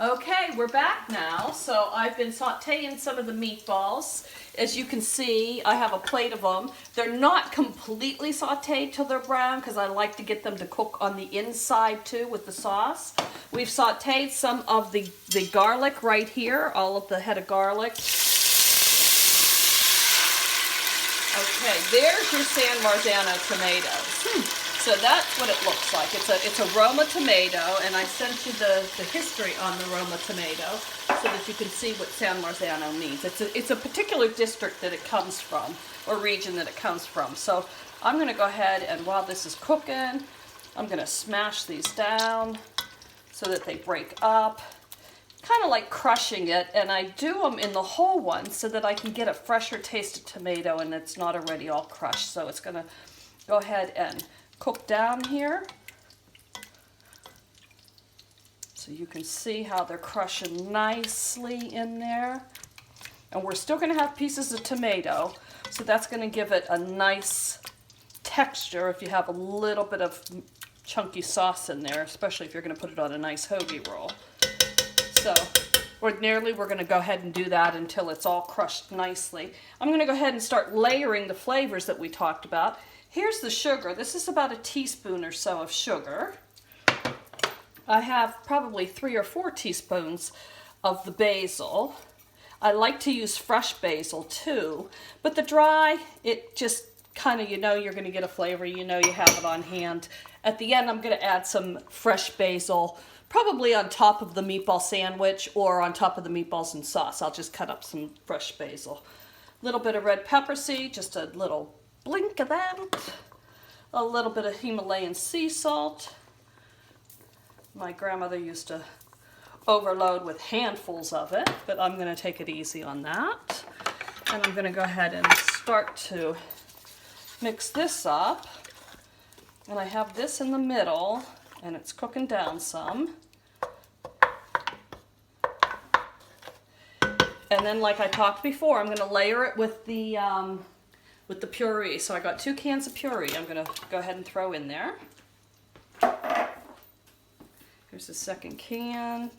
Okay, we're back now. So I've been sauteing some of the meatballs. As you can see, I have a plate of them. They're not completely sauteed till they're brown because I like to get them to cook on the inside too with the sauce. We've sauteed some of the garlic right here, all of the head of garlic. Okay, there's your San Marzano tomatoes. So that's what it looks like. It's a Roma tomato, and I sent you the history on the Roma tomato so that you can see what San Marzano means. It's a particular district that it comes from, or region that it comes from. So I'm going to go ahead and while this is cooking, I'm going to smash these down so that they break up. Kind of like crushing it, and I do them in the whole one so that I can get a fresher tasted tomato and it's not already all crushed. So it's going to go ahead and cook down here. So you can see how they're crushing nicely in there. And we're still going to have pieces of tomato, so that's going to give it a nice texture if you have a little bit of chunky sauce in there, especially if you're going to put it on a nice hoagie roll. So ordinarily we're going to go ahead and do that until it's all crushed nicely. I'm going to go ahead and start layering the flavors that we talked about. Here's the sugar. This is about a teaspoon or so of sugar. I have probably 3 or 4 teaspoons of the basil. I like to use fresh basil too, but the dry, it just kind of, you know you're going to get a flavor, you know you have it on hand. At the end, I'm going to add some fresh basil, probably on top of the meatball sandwich or on top of the meatballs and sauce. I'll just cut up some fresh basil. A little bit of red pepper seed, just a little blink of that. A little bit of Himalayan sea salt. My grandmother used to overload with handfuls of it, but I'm going to take it easy on that. And I'm going to go ahead and start to mix this up. And I have this in the middle, and it's cooking down some. And then, like I talked before, I'm going to layer it with the puree. So I got 2 cans of puree I'm going to go ahead and throw in there. Here's the second can.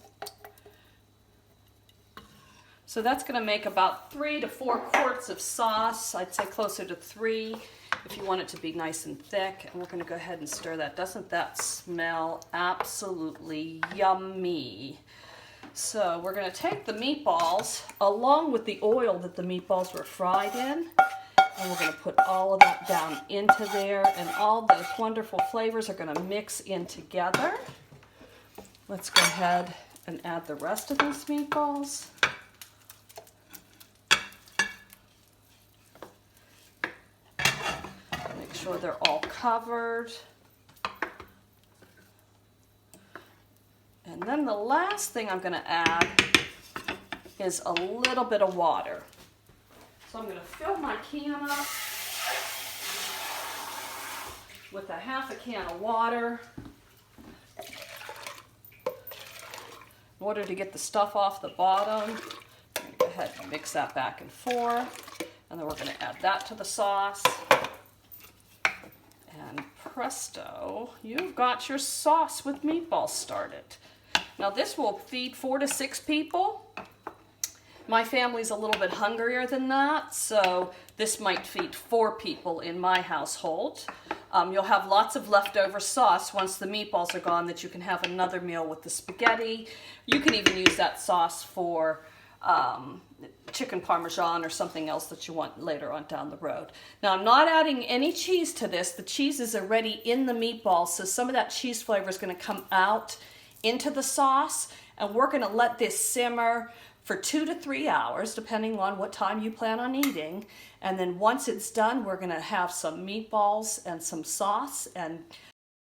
So that's going to make about 3 to 4 quarts of sauce. I'd say closer to 3 if you want it to be nice and thick. And we're going to go ahead and stir that. Doesn't that smell absolutely yummy? So we're going to take the meatballs along with the oil that the meatballs were fried in. And we're going to put all of that down into there. And all those wonderful flavors are going to mix in together. Let's go ahead and add the rest of these meatballs. Make sure they're all covered. And then the last thing I'm going to add is a little bit of water. So I'm going to fill my can up with a half a can of water in order to get the stuff off the bottom. I'm going to go ahead and mix that back and forth. And then we're going to add that to the sauce. And presto, you've got your sauce with meatballs started. Now this will feed 4 to 6 people. My family's a little bit hungrier than that, so this might feed 4 people in my household. You'll have lots of leftover sauce once the meatballs are gone that you can have another meal with the spaghetti. You can even use that sauce for chicken parmesan or something else that you want later on down the road. Now I'm not adding any cheese to this. The cheese is already in the meatballs, so some of that cheese flavor is going to come out into the sauce, and we're going to let this simmer for 2 to 3 hours, depending on what time you plan on eating. And then once it's done, we're going to have some meatballs and some sauce, and